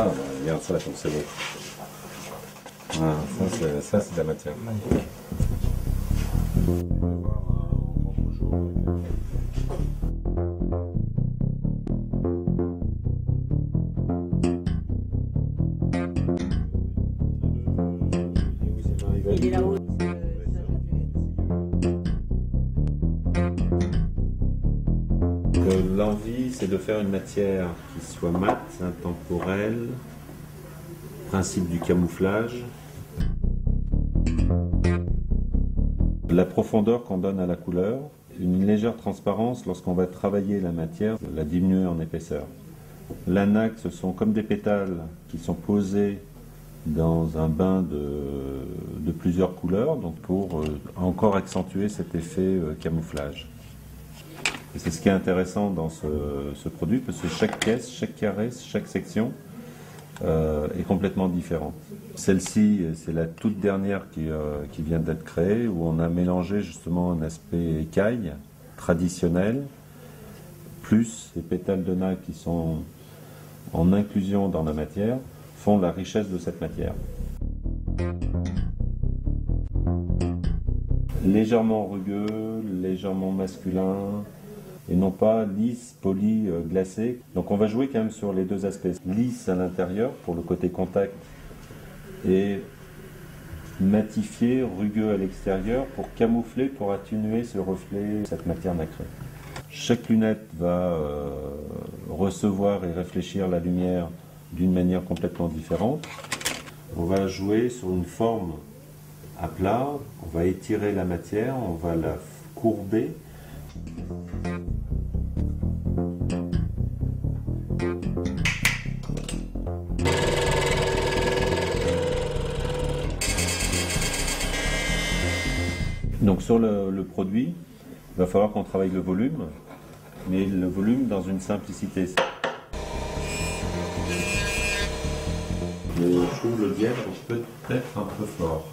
Ah, regarde ça comme c'est beau. Voilà, ça c'est de la matière. Magnifique. Il est là-haut. L'envie, c'est de faire une matière qui soit mate, intemporelle, principe du camouflage. La profondeur qu'on donne à la couleur, une légère transparence lorsqu'on va travailler la matière, la diminuer en épaisseur. L'anac, ce sont comme des pétales qui sont posés dans un bain de plusieurs couleurs, donc pour encore accentuer cet effet camouflage. Et c'est ce qui est intéressant dans ce produit, parce que chaque pièce, chaque carré, chaque section est complètement différente. Celle-ci, c'est la toute dernière qui vient d'être créée, où on a mélangé justement un aspect écaille traditionnel, plus les pétales de nacre qui sont en inclusion dans la matière, font la richesse de cette matière. Légèrement rugueux, légèrement masculin, et non pas lisse, poli, glacé. Donc on va jouer quand même sur les deux aspects. Lisse à l'intérieur pour le côté contact et matifié, rugueux à l'extérieur pour camoufler, pour atténuer ce reflet, cette matière nacrée. Chaque lunette va recevoir et réfléchir la lumière d'une manière complètement différente. On va jouer sur une forme à plat, on va étirer la matière, on va la courber. Donc sur le produit, il va falloir qu'on travaille le volume, mais le volume dans une simplicité. Je trouve le dièbre peut-être un peu fort.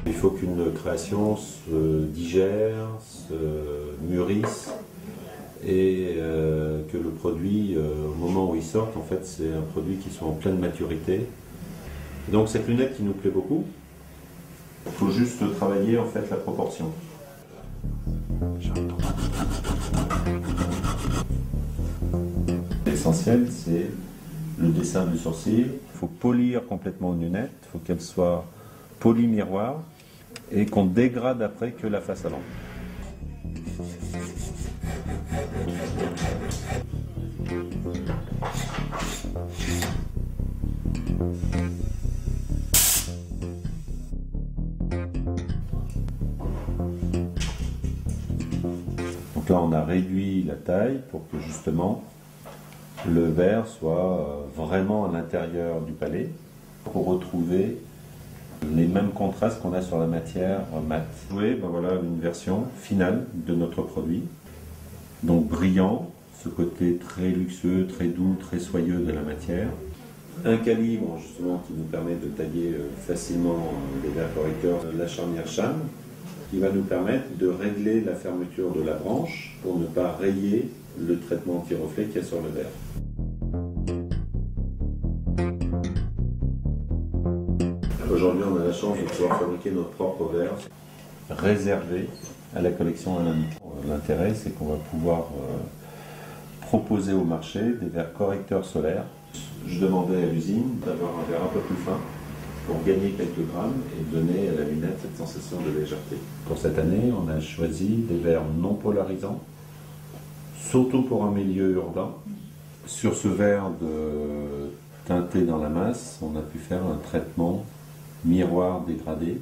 Il faut qu'une création se digère, se mûrisse et que le produit, au moment où il sort, en fait, c'est un produit qui soit en pleine maturité. Et donc cette lunette qui nous plaît beaucoup, il faut juste travailler en fait la proportion. L'essentiel, c'est le dessin du sourcil. Il faut polir complètement une lunette, il faut qu'elle soit polie miroir et qu'on dégrade après que la face avant. Donc là, on a réduit la taille pour que justement le verre soit vraiment à l'intérieur du palais pour retrouver les mêmes contrastes qu'on a sur la matière mate. Voilà une version finale de notre produit. Donc brillant, ce côté très luxueux, très doux, très soyeux de la matière. Un calibre justement qui nous permet de tailler facilement les verres correcteurs, la charnière Cham, qui va nous permettre de régler la fermeture de la branche pour ne pas rayer le traitement anti-reflet qu'il y a sur le verre. Aujourd'hui, on a la chance de pouvoir fabriquer notre propre verre réservé à la collection Alain Michelin. L'intérêt, c'est qu'on va pouvoir proposer au marché des verres correcteurs solaires. Je demandais à l'usine d'avoir un verre un peu plus fin pour gagner quelques grammes et donner à la lunette cette sensation de légèreté. Pour cette année, on a choisi des verres non polarisants, surtout pour un milieu urbain. Sur ce verre teinté dans la masse, on a pu faire un traitement miroir dégradé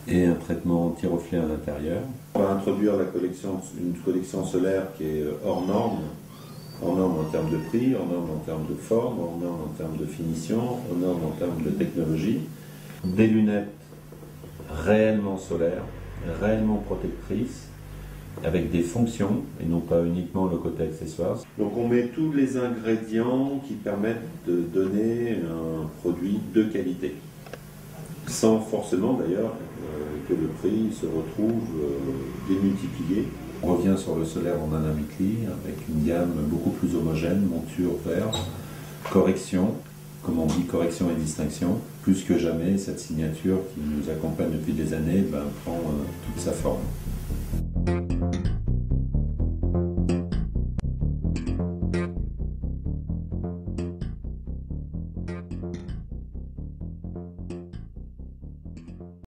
et un traitement anti-reflet à l'intérieur. On va introduire une collection solaire qui est hors norme en termes de prix, hors norme en termes de forme, hors norme en termes de finition, hors norme en termes de technologie. Des lunettes réellement solaires, réellement protectrices, avec des fonctions et non pas uniquement le côté accessoire. Donc on met tous les ingrédients qui permettent de donner un produit de qualité, sans forcément d'ailleurs que le prix se retrouve démultiplié. On revient sur le solaire en Anamikli avec une gamme beaucoup plus homogène, monture, verre, correction, comme on dit, correction et distinction. Plus que jamais, cette signature qui nous accompagne depuis des années prend toute sa forme.